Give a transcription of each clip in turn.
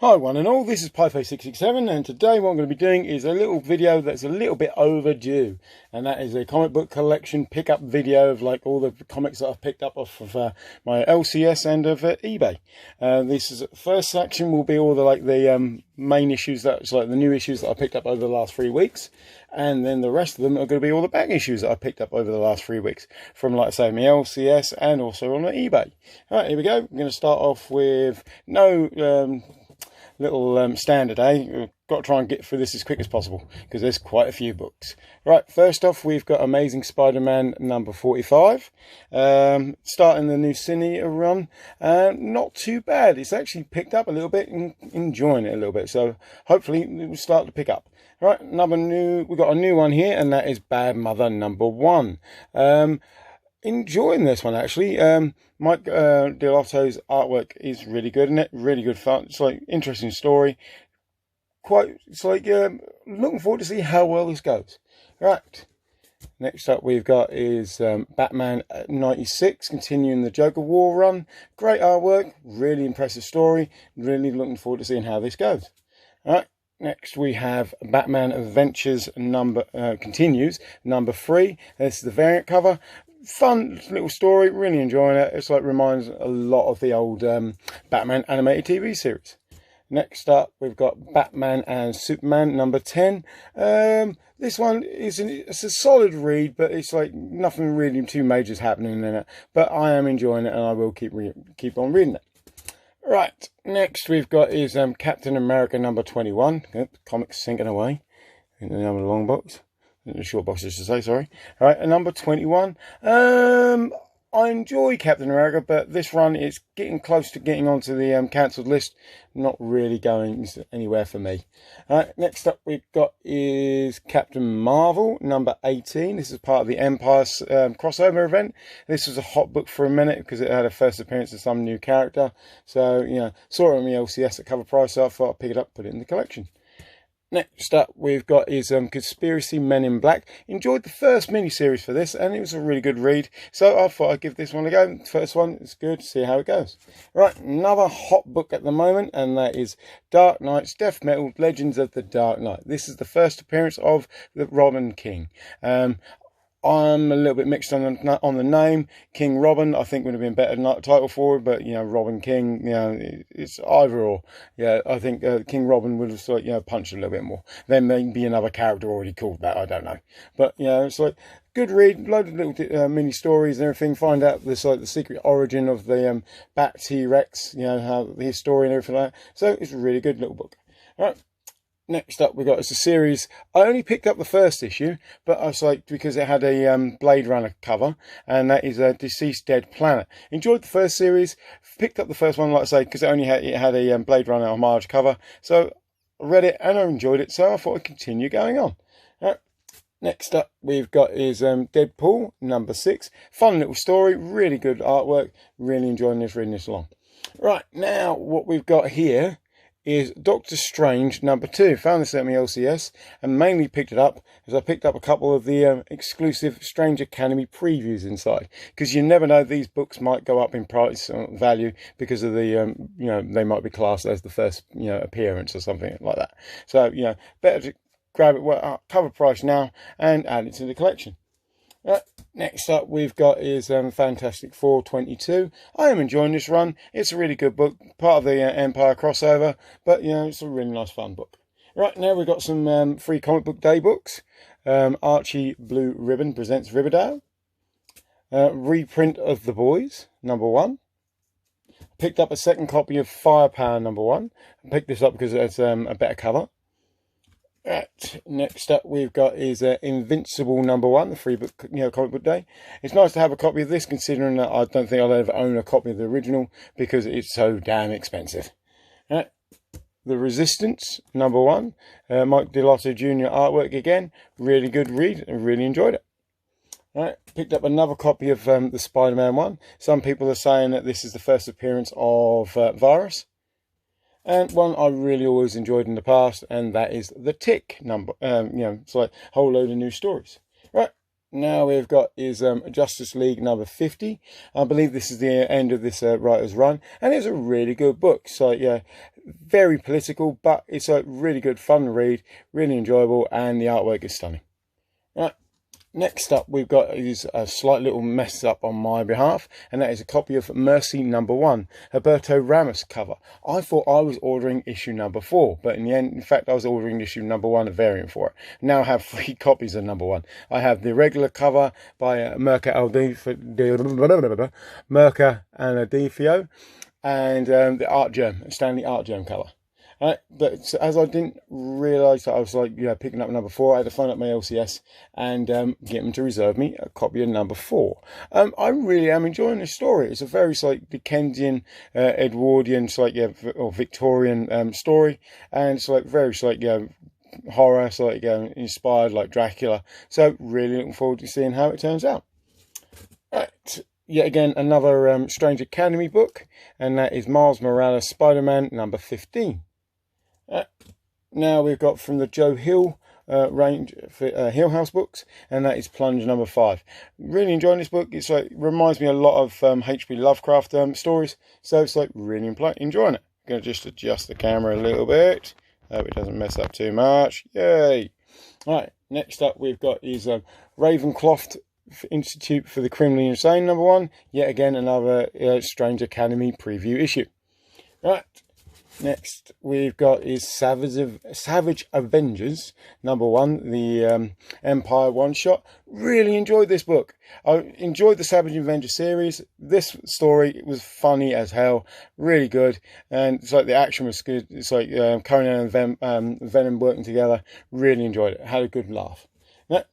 Hi one and all, this is Pyfo667 and today what I'm going to be doing is a little video that's a little bit overdue, and that is a comic book collection pickup video of like all the comics that I've picked up off of my LCS and of eBay. This is first section will be all the main issues, that's like the new issues that I picked up over the last 3 weeks, and then the rest of them are going to be all the back issues that I picked up over the last 3 weeks from, like I say, my LCS and also on my eBay. Alright, here we go. I'm going to start off with no little standard, We've got to try and get through this as quick as possible because there's quite a few books. Right, first off we've got Amazing Spider-Man number 45, starting the new Cine run. Not too bad. It's actually picked up a little bit and enjoying it a little bit, so hopefully it will start to pick up. Right, we've got a new one here, and that is Bad Mother number 1. Enjoying this one actually. Mike Delotto's artwork is really good in it, really good fun. It's like interesting story. It's like looking forward to see how well this goes. Right, next up we've got is Batman 96, continuing the Joker War run. Great artwork, really impressive story. Really looking forward to seeing how this goes. All right. Next we have Batman Adventures continues number 3. This is the variant cover. Fun little story, really enjoying it. It's like reminds a lot of the old Batman animated TV series. Next up we've got Batman and Superman number 10. This one it's a solid read, but it's like nothing really too major happening in it. But I am enjoying it, and I will keep on reading it. Right, next we've got is Captain America number 21. Comics sinking away in the number long box. The short box, I should say, sorry. All right, number 21. I enjoy Captain America, but this run is getting close to getting onto the cancelled list. Not really going anywhere for me. All right, next up we've got is Captain Marvel number 18. This is part of the Empire crossover event. This was a hot book for a minute because it had a first appearance of some new character. So, you know, saw it on the LCS at cover price, so I thought I'd pick it up, put it in the collection. Next up we've got is Conspiracy Men in Black. Enjoyed the first mini-series for this, and it was a really good read, so I thought I'd give this one a go. First one is good, see how it goes. Right, another hot book at the moment, and that is Dark Knight's Death Metal Legends of the Dark Knight. This is the first appearance of the Robin King. I'm a little bit mixed on the name. King Robin, I think would have been a better title for it, but, you know, Robin King, you know, it's either or. Yeah, I think King Robin would have sort of, you know, punched a little bit more. There may be another character already called that, I don't know. But, you know, it's like good read, load of little mini stories and everything. Find out this like the secret origin of the Bat T-Rex, you know, how the history and everything like that. So it's a really good little book. All right. Next up we've got is a series. I only picked up the first issue, but I was like, because it had a Blade Runner cover, and that is a Deceased Dead Planet. Enjoyed the first series, picked up the first one, like I say, because it had a Blade Runner homage cover. So I read it and I enjoyed it, so I thought I'd continue going on. Next up we've got is Deadpool number 6. Fun little story, really good artwork, really enjoying this, reading this along. Right, now what we've got here is Doctor Strange number 2. Found this at my LCS and mainly picked it up because I picked up a couple of the exclusive Strange Academy previews inside, because you never know, these books might go up in price or value because of the you know, they might be classed as the first, you know, appearance or something like that. So, you know, better to grab it cover price now and add it to the collection. Next up we've got is Fantastic Four 22. I am enjoying this run. It's a really good book, part of the Empire crossover, but, you know, it's a really nice fun book. Right, now we've got some free comic book day books. Archie Blue Ribbon presents Riverdale. Reprint of The Boys number 1. Picked up a second copy of Firepower number 1. I picked this up because it's a better cover. Right, next up we've got is Invincible number 1, the free book, you know, comic book day. It's nice to have a copy of this, considering that I don't think I'll ever own a copy of the original because it's so damn expensive. Right. The Resistance number 1, Mike Delotto Jr. artwork again, really good read, I really enjoyed it. Right, picked up another copy of the Spider-Man one. Some people are saying that this is the first appearance of Virus. And one I really always enjoyed in the past, and that is The Tick number. You know, it's like a whole load of new stories. Right, now we've got is Justice League number 50. I believe this is the end of this writer's run, and it's a really good book. So yeah, very political, but it's a really good fun read, really enjoyable, and the artwork is stunning. Right. Next up we've got is a slight little mess up on my behalf, and that is a copy of Mercy number 1, Humberto Ramos cover. I thought I was ordering issue number 4, but in the end, in fact, I was ordering issue number 1, a variant for it. Now I have 3 copies of number 1. I have the regular cover by Mirka Anadifio, and the Art Germ, Stanley Art Germ cover. But as I didn't realise that I was picking up number 4, I had to phone up my LCS and get them to reserve me a copy of number 4. I really am enjoying this story. It's a very Dickensian, Edwardian, or Victorian story, and it's very horror, inspired like Dracula. So really looking forward to seeing how it turns out. Right. Yet again, another Strange Academy book, and that is Miles Morales Spider-Man number 15. Now we've got from the Joe Hill range, Hill House books, and that is Plunge number 5. Really enjoying this book. It's reminds me a lot of H.P. Lovecraft stories, so it's really enjoying it. I'm going to just adjust the camera a little bit. Hope it doesn't mess up too much. Yay! Right, next up we've got is Ravencroft Institute for the Criminally Insane number 1. Yet again, another Strange Academy preview issue. Right. Next we've got is Savage Avengers number 1, the Empire one-shot. Really enjoyed this book. I enjoyed the Savage Avengers series. This story was funny as hell, really good, and it's the action was good. It's Conan and Venom working together. Really enjoyed it. Had a good laugh.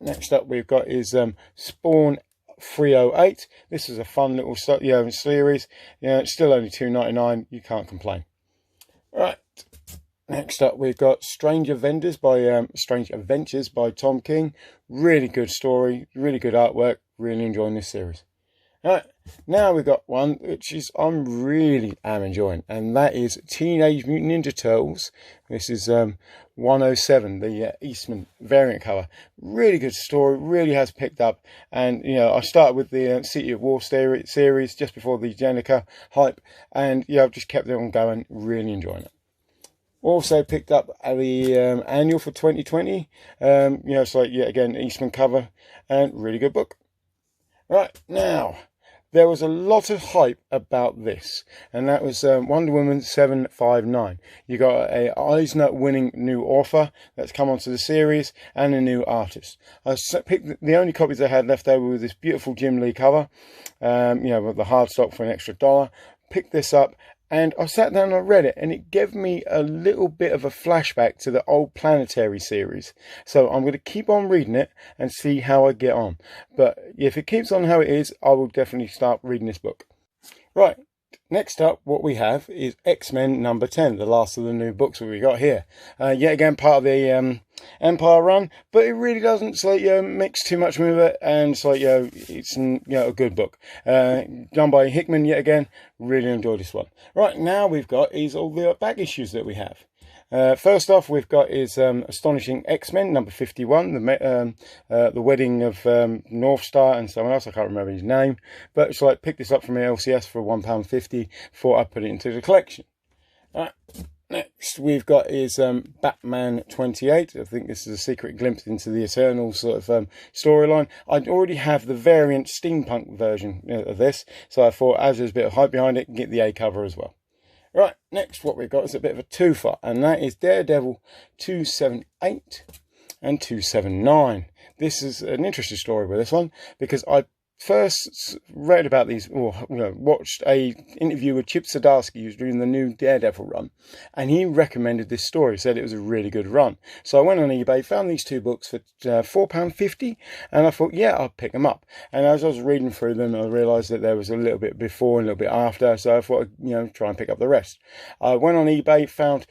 Next up we've got is Spawn 308. This is a fun little series. It's still only $2.99. You can't complain. Right, next up we've got Strange Adventures by Tom King. Really good story, really good artwork, really enjoying this series. Right, now we've got one which is I'm really enjoying, and that is Teenage Mutant Ninja Turtles. This is 107, the Eastman variant cover. Really good story, really has picked up, and I started with the City of War series just before the Jennica hype, and I've just kept it on going, really enjoying it. Also picked up the annual for 2020, yet again Eastman cover, and really good book. Right, now there was a lot of hype about this, and that was Wonder Woman 759. You got a Eisner-winning new author that's come onto the series, and a new artist. I picked the only copies I had left over with this beautiful Jim Lee cover, with the hardstock for an extra $1. Picked this up, and I sat down and I read it, and it gave me a little bit of a flashback to the old Planetary series. So I'm going to keep on reading it and see how I get on. But if it keeps on how it is, I will definitely start reading this book. Right, next up, what we have is X-Men number 10, the last of the new books that we got here. Yet again, part of the Empire run, but it really doesn't mix too much with it, and it's a good book. Done by Hickman yet again. Really enjoyed this one. Right, now we've got is all the back issues that we have. First off, we've got is Astonishing X-Men number 51, the wedding of North Star and someone else. I can't remember his name, but it's pick this up from the LCS for £1.50 before I put it into the collection. Next we've got is Batman 28. I think this is a secret glimpse into the Eternal storyline. I already have the variant steampunk version of this, so I thought as there's a bit of hype behind it, get the A cover as well. Right, next what we've got is a bit of a twofer, and that is Daredevil 278 and 279. This is an interesting story with this one, because I first read about these, or watched a interview with Chip Zdarsky, who's doing the new Daredevil run, and he recommended this story, said it was a really good run. So I went on eBay, found these two books for £4.50, and I thought, yeah, I'll pick them up. And as I was reading through them, I realised that there was a little bit before and a little bit after, so I thought, try and pick up the rest. I went on eBay, found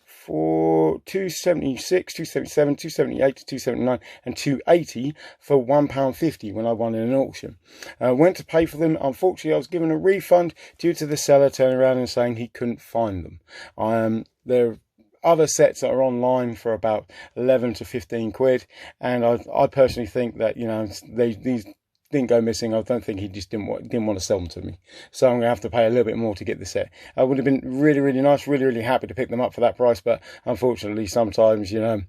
for 276, 277, 278, 279 and 280 for £1.50 when I won in an auction. Went to pay for them. Unfortunately, I was given a refund due to the seller turning around and saying he couldn't find them. They're other sets that are online for about 11 to 15 quid, and I personally think that, you know, these didn't go missing. I don't think he just didn't want to sell them to me, so I'm gonna have to pay a little bit more to get the set. I would have been really nice, really happy to pick them up for that price, but unfortunately sometimes, you know,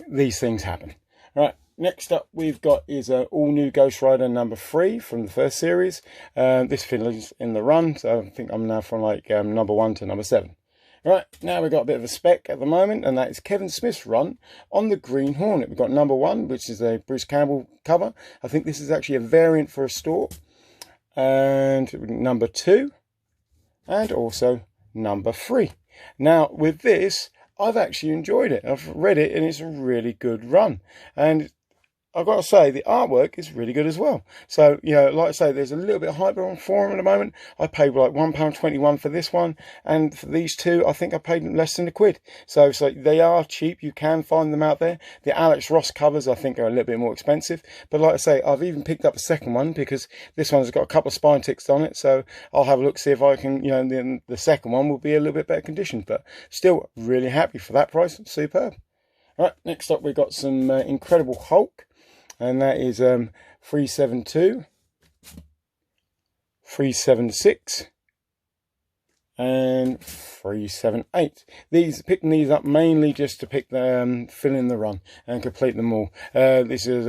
these things happen. Right, next up we've got is an all new Ghost Rider number 3 from the first series. This fiddler's in the run, so I think I'm now from like number 1 to number 7. Right, now we've got a bit of a spec at the moment, and that is Kevin Smith's run on the Green Hornet. We've got number 1, which is a Bruce Campbell cover. I think this is actually a variant for a store. And number 2, and also number 3. Now, with this, I've actually enjoyed it. I've read it, and it's a really good run. And I've got to say, the artwork is really good as well. So, you know, like I say, there's a little bit of hype on forum at the moment. I paid like £1.21 for this one, and for these two, I think I paid less than £1. So it's like, they are cheap. You can find them out there. The Alex Ross covers, I think, are a little bit more expensive. But like I say, I've even picked up a second one because this one's got a couple of spine ticks on it. So I'll have a look, see if I can, you know, the second one will be a little bit better condition. But still, really happy for that price. Superb. All right, next up, we've got some Incredible Hulk. And that is 372, 376, and 378. Picking these up mainly just to pick the fill in the run and complete them all. This is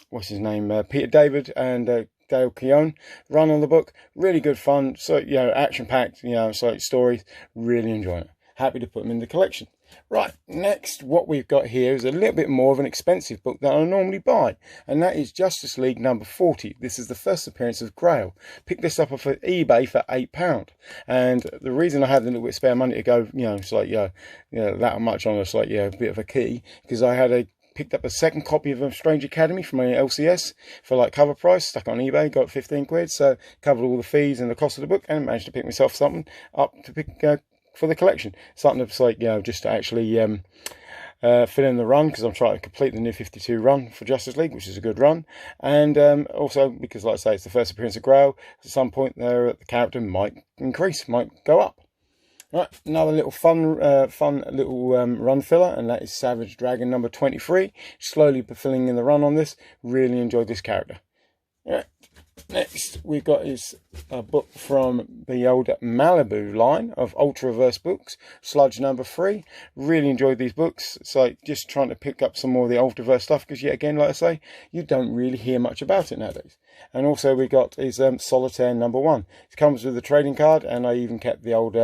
what's his name? Peter David and Dale Keown run on the book. Really good fun. So, you know, action packed. You know, it's like stories. Really enjoying it. Happy to put them in the collection. Right, next what we've got here is a little bit more of an expensive book that I normally buy, and that is Justice League number 40. This is the first appearance of Grail. Picked this up off of eBay for £8, and the reason I had a little bit of spare money to go, you know, it's like, yeah, that much on it's like, yeah, a bit of a key, because I had picked up a second copy of A Strange Academy from my LCS for like cover price, stuck on eBay, got 15 quid, so covered all the fees and the cost of the book, and managed to pick myself something up to pick for the collection. Something that's like, you know, just to actually fill in the run, because I'm trying to complete the New 52 run for Justice League, which is a good run, and also because, like I say, it's the first appearance of Grail. At some point there, the character might increase, might go up. Right, another little fun little run filler, and that is Savage Dragon number 23. Slowly filling in the run on this. Really enjoyed this character. Right. Next we've got is a book from the old Malibu line of Ultraverse books, Sludge number 3. Really enjoyed these books. It's like just trying to pick up some more of the Ultraverse stuff, because yet again, like I say, you don't really hear much about it nowadays. And also we got is Solitaire number 1. It comes with a trading card, and I even kept the old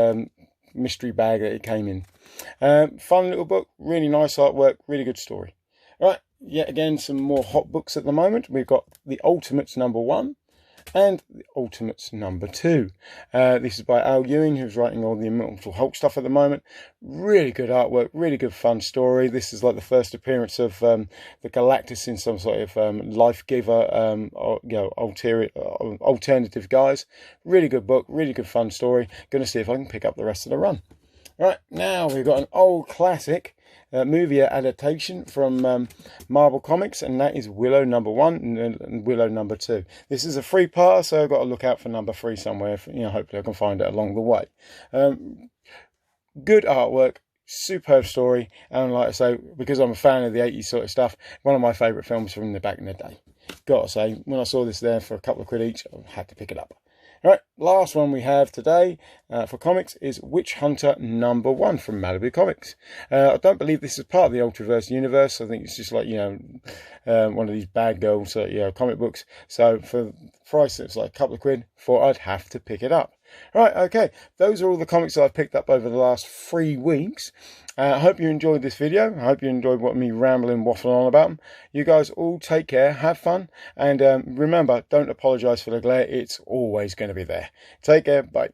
mystery bag that it came in. Fun little book, really nice artwork, really good story. Right, yet again, some more hot books at the moment. We've got the Ultimates number 1 and the Ultimates number 2. This is by Al Ewing, who's writing all the Immortal Hulk stuff at the moment. Really good artwork, really good fun story. This is like the first appearance of the Galactus in some sort of life giver, or, you know, alternative guise. Really good book, really good fun story. Going to see if I can pick up the rest of the run. Right, now we've got an old classic movie adaptation from Marvel Comics, and that is Willow number 1 and Willow number 2. This is a 3-part, so I've got to look out for number 3 somewhere. You know, hopefully I can find it along the way. Good artwork, superb story, and like I say, because I'm a fan of the 80s sort of stuff, one of my favourite films from the back in the day. Got to say, when I saw this there for a couple of quid each, I had to pick it up. Right, last one we have today for comics is Witch Hunter number 1 from Malibu Comics. I don't believe this is part of the Ultraverse universe. I think it's just like, you know, one of these bad girls, you know, comic books. So for the price, it's like a couple of quid. Thought I'd have to pick it up. Right, okay, those are all the comics that I've picked up over the last 3 weeks. I hope you enjoyed this video. I hope you enjoyed what me rambling, waffling on about them. You guys all take care, have fun, and remember, don't apologise for the glare. It's always going to be there. Take care, bye.